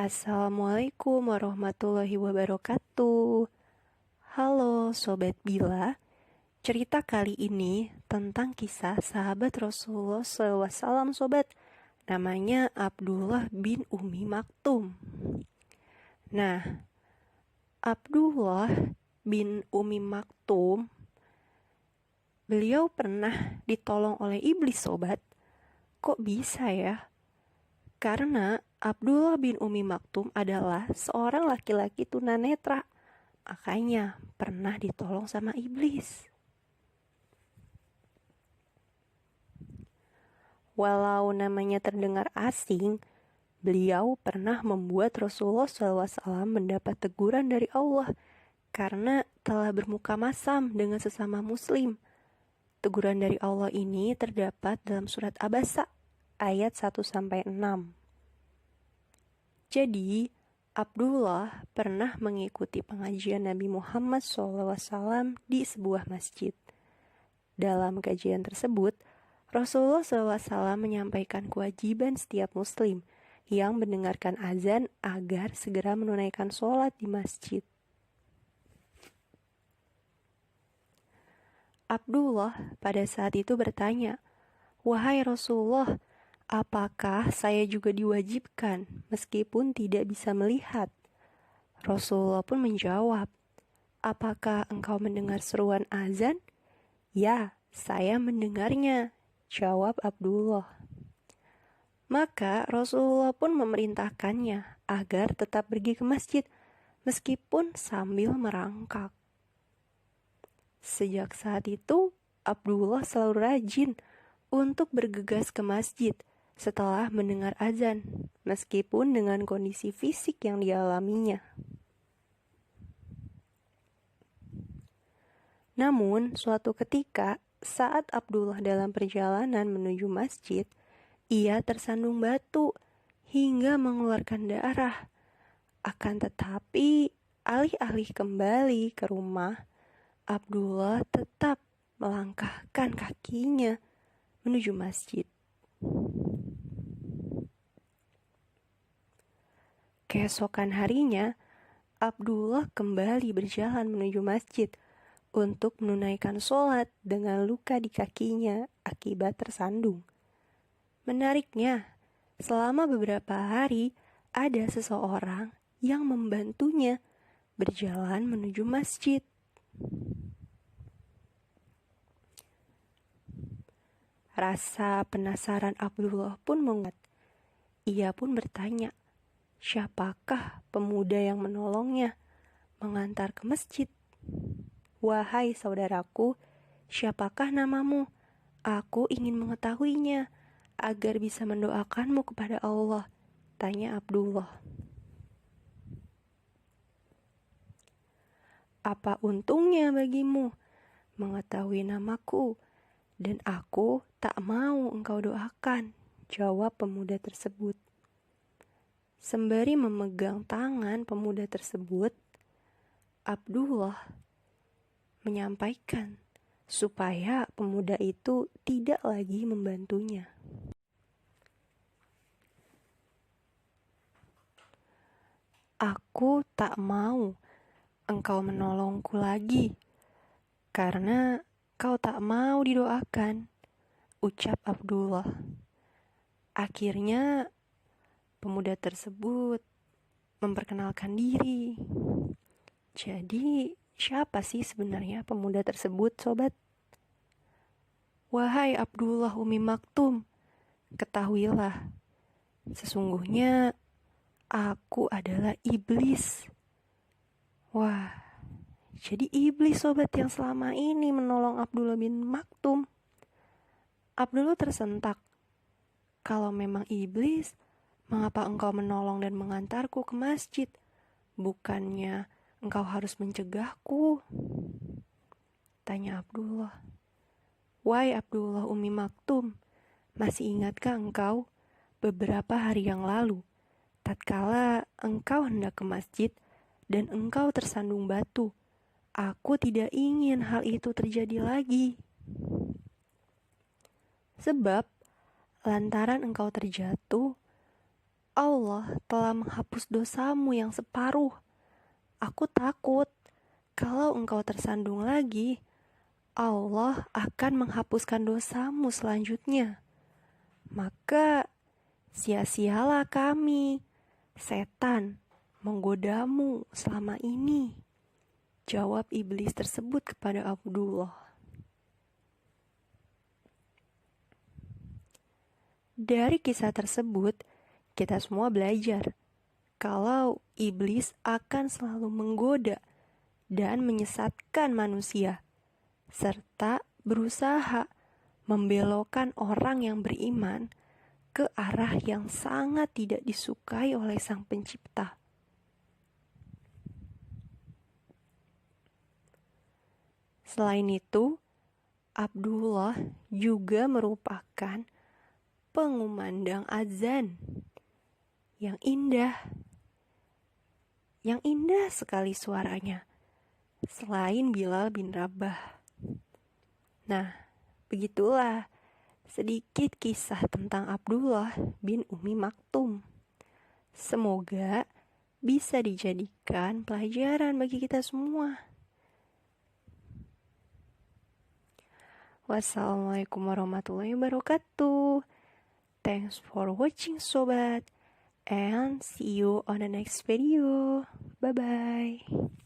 Assalamualaikum warahmatullahi wabarakatuh. Halo Sobat Bila, cerita kali ini tentang kisah sahabat Rasulullah SAW Sobat. Namanya Abdullah bin Umi Maktum. Nah, Abdullah bin Umi Maktum, beliau pernah ditolong oleh iblis Sobat. Kok bisa ya? Karena Abdullah bin Umi Maktum adalah seorang laki-laki tunanetra, makanya pernah ditolong sama iblis. Walau namanya terdengar asing, beliau pernah membuat Rasulullah SAW mendapat teguran dari Allah karena telah bermuka masam dengan sesama muslim. Teguran dari Allah ini terdapat dalam surat Abasa ayat 1-6. Jadi, Abdullah pernah mengikuti pengajian Nabi Muhammad SAW di sebuah masjid. Dalam kajian tersebut, Rasulullah SAW menyampaikan kewajiban setiap muslim yang mendengarkan azan agar segera menunaikan sholat di masjid. Abdullah pada saat itu bertanya, "Wahai Rasulullah, apakah saya juga diwajibkan meskipun tidak bisa melihat?" Rasulullah pun menjawab, "Apakah engkau mendengar seruan azan?" "Ya, saya mendengarnya," jawab Abdullah. Maka Rasulullah pun memerintahkannya agar tetap pergi ke masjid meskipun sambil merangkak. Sejak saat itu, Abdullah selalu rajin untuk bergegas ke masjid setelah mendengar azan, meskipun dengan kondisi fisik yang dialaminya. Namun, suatu ketika, saat Abdullah dalam perjalanan menuju masjid, ia tersandung batu hingga mengeluarkan darah. Akan tetapi, alih-alih kembali ke rumah, Abdullah tetap melangkahkan kakinya menuju masjid. Keesokan harinya, Abdullah kembali berjalan menuju masjid untuk menunaikan sholat dengan luka di kakinya akibat tersandung. Menariknya, selama beberapa hari ada seseorang yang membantunya berjalan menuju masjid. Rasa penasaran Abdullah pun menguat. Ia pun bertanya, siapakah pemuda yang menolongnya mengantar ke masjid? "Wahai saudaraku, siapakah namamu? Aku ingin mengetahuinya agar bisa mendoakanmu kepada Allah," tanya Abdullah. "Apa untungnya bagimu mengetahui namaku? Dan aku tak mau engkau doakan," jawab pemuda tersebut. Sembari memegang tangan pemuda tersebut, Abdullah menyampaikan supaya pemuda itu tidak lagi membantunya. "Aku tak mau engkau menolongku lagi karena kau tak mau didoakan," ucap Abdullah. Akhirnya pemuda tersebut memperkenalkan diri. Jadi, siapa sih sebenarnya pemuda tersebut, Sobat? "Wahai Abdullah Umi Maktum, ketahuilah, sesungguhnya aku adalah iblis." Wah, jadi iblis Sobat yang selama ini menolong Abdullah bin Maktum. Abdullah tersentak. "Kalau memang iblis, mengapa engkau menolong dan mengantarku ke masjid? Bukannya engkau harus mencegahku?" tanya Abdullah. "Wahai Abdullah Umi Maktum, masih ingatkah engkau beberapa hari yang lalu, tatkala engkau hendak ke masjid dan engkau tersandung batu, aku tidak ingin hal itu terjadi lagi. Sebab lantaran engkau terjatuh, Allah telah menghapus dosamu yang separuh. Aku takut kalau engkau tersandung lagi, Allah akan menghapuskan dosamu selanjutnya. Maka sia-sialah kami, setan, menggodamu selama ini. Jawab iblis tersebut kepada Abdullah. Dari kisah tersebut, kita semua belajar kalau iblis akan selalu menggoda dan menyesatkan manusia, serta berusaha membelokkan orang yang beriman ke arah yang sangat tidak disukai oleh Sang Pencipta. Selain itu, Abdullah juga merupakan pengumandang azan yang indah sekali suaranya, selain Bilal bin Rabah. Nah, begitulah sedikit kisah tentang Abdullah bin Umi Maktum. Semoga bisa dijadikan pelajaran bagi kita semua. Wassalamualaikum warahmatullahi wabarakatuh. Thanks for watching, sobat, and see you on the next video. Bye-bye.